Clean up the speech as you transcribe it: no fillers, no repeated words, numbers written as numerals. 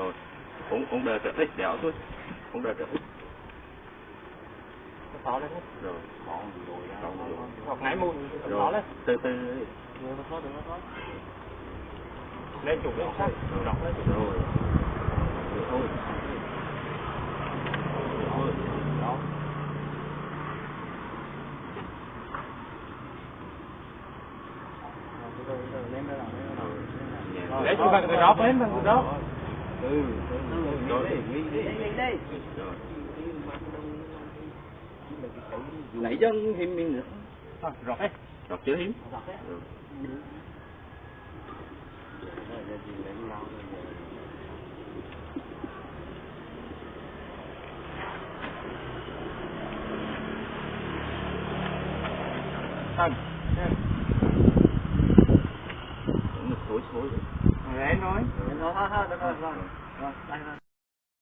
Rồi. Ông đợi trở thích đéo thôi. Ông đợi trở thích. To lên hết. Rồi. Hoặc nãy mua to Rồi. lên. Từ từ. Đừng có lên chủ lên sát, rộng lên. Rồi. Được thôi. Thôi. Đó. Lấy cái bằng cái rót lên, bằng cái rót. Lấy chân thì mình nữa. Rót hết. Rót chưa hiếm. Thân. Xối xối. Rồi em nói. Rồi. Rồi, thôi, được rồi. Rồi, đây rồi.